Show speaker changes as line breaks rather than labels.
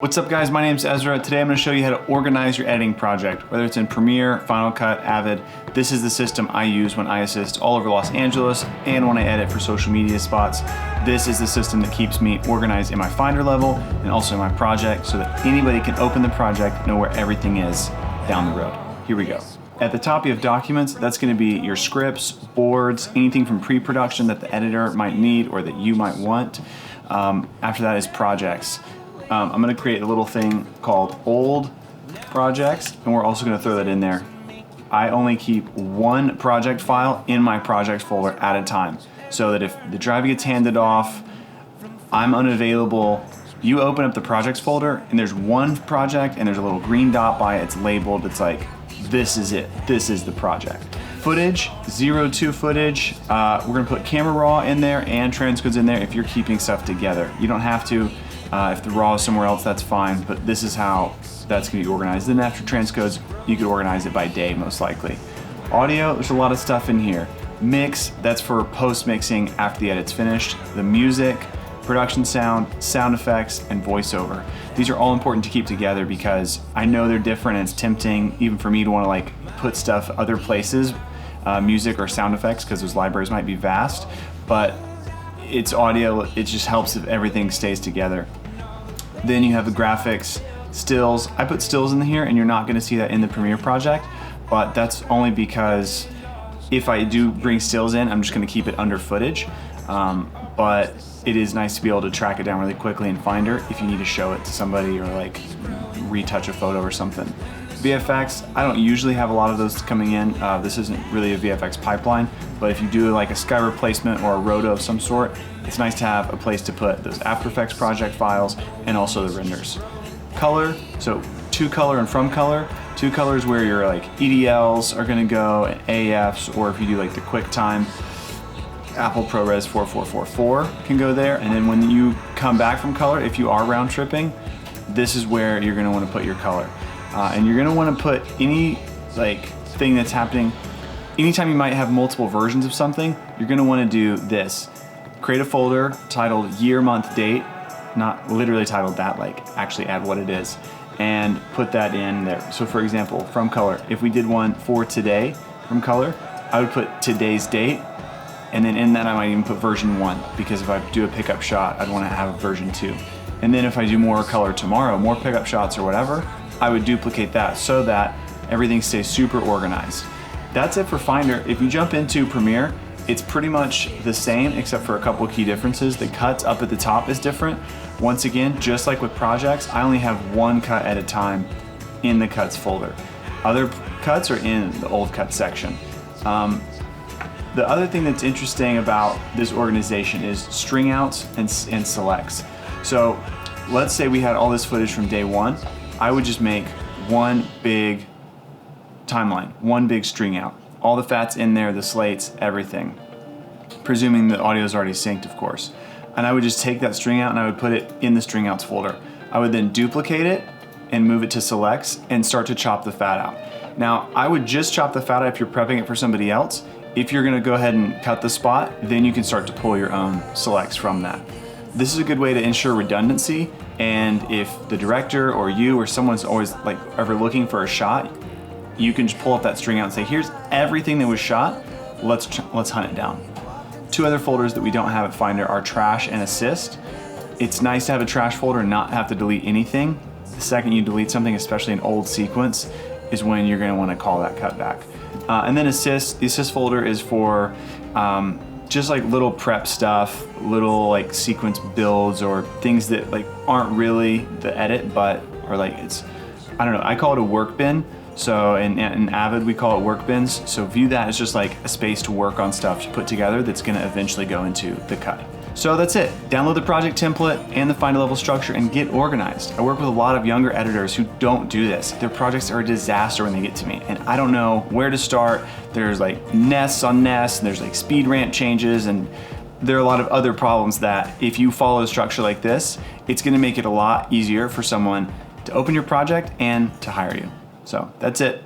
What's up guys, my name's Ezra. Today I'm going to show you how to organize your editing project, whether it's in Premiere, Final Cut, Avid. This is the system I use when I assist all over Los Angeles and when I edit for social media spots. This is the system that keeps me organized in my Finder level and also in my project so that anybody can open the project and know where everything is down the road. Here we go. At the top you have documents. That's going to be your scripts, boards, anything from pre-production that the editor might need or that you might want. After that is projects. I'm going to create a little thing called old projects, and we're also going to throw that in there. I only keep one project file in my projects folder at a time, so that if the drive gets handed off, I'm unavailable, you open up the projects folder and there's one project and there's a little green dot by it. It's labeled. It's like, this is it. This is the project. Footage, 0-2 footage. We're going to put camera raw in there and transcodes in there if you're keeping stuff together. You don't have to. If the raw is somewhere else, that's fine, but this is how that's going to be organized. Then after transcodes, you could organize it by day, most likely. Audio, there's a lot of stuff in here. Mix, that's for post-mixing after the edit's finished. The music, production sound, sound effects, and voiceover. These are all important to keep together because I know they're different and it's tempting even for me to want to like put stuff other places, music or sound effects, because those libraries might be vast, but it's audio, it just helps if everything stays together. Then you have the graphics, stills. I put stills in here and you're not gonna see that in the Premiere project, but that's only because if I do bring stills in, I'm just gonna keep it under footage. But it is nice to be able to track it down really quickly in Finder if you need to show it to somebody or like retouch a photo or something. VFX, I don't usually have a lot of those coming in. This isn't really a VFX pipeline, but if you do like a sky replacement or a roto of some sort, it's nice to have a place to put those After Effects project files and also the renders. Color, so to color and from color. To color is where your like EDLs are gonna go and AFs, or if you do like the QuickTime, Apple ProRes 4444 can go there. And then when you come back from color, if you are round tripping, this is where you're gonna wanna put your color. And you're gonna wanna put any like thing that's happening. Anytime you might have multiple versions of something, you're gonna wanna do this. Create a folder titled year, month, date, not literally titled that, like actually add what it is, and put that in there. So for example, from color, if we did one for today from color, I would put today's date, and then in that I might even put version 1, because if I do a pickup shot, I'd wanna have version 2. And then if I do more color tomorrow, more pickup shots or whatever, I would duplicate that so that everything stays super organized. That's it for Finder. If you jump into Premiere, it's pretty much the same except for a couple of key differences. The cuts up at the top is different. Once again, just like with projects, I only have one cut at a time in the cuts folder. Other cuts are in the old cut section. The other thing that's interesting about this organization is string outs and selects. So let's say we had all this footage from day 1. I would just make one big timeline, one big string out. All the fat's in there, the slates, everything. Presuming the audio is already synced, of course. And I would just take that string out and I would put it in the string outs folder. I would then duplicate it and move it to selects and start to chop the fat out. Now, I would just chop the fat out if you're prepping it for somebody else. If you're gonna go ahead and cut the spot, then you can start to pull your own selects from that. This is a good way to ensure redundancy, and if the director or you or someone's always like ever looking for a shot, you can just pull up that string out and say, here's everything that was shot, let's hunt it down. Two other folders that we don't have at Finder are trash and assist. It's nice to have a trash folder and not have to delete anything. The second you delete something, especially an old sequence, is when you're gonna wanna call that cut back. And then assist, the assist folder is for just like little prep stuff, little like sequence builds or things that like aren't really the edit, but are like, it's, I don't know, I call it a work bin. So in Avid, we call it work bins. So view that as just like a space to work on stuff to put together that's gonna eventually go into the cut. So that's it. Download the project template and the Finder level structure and get organized. I work with a lot of younger editors who don't do this. Their projects are a disaster when they get to me, and I don't know where to start. There's like nests on nests, and there's like speed ramp changes, and there are a lot of other problems that if you follow a structure like this, it's gonna make it a lot easier for someone to open your project and to hire you. So that's it.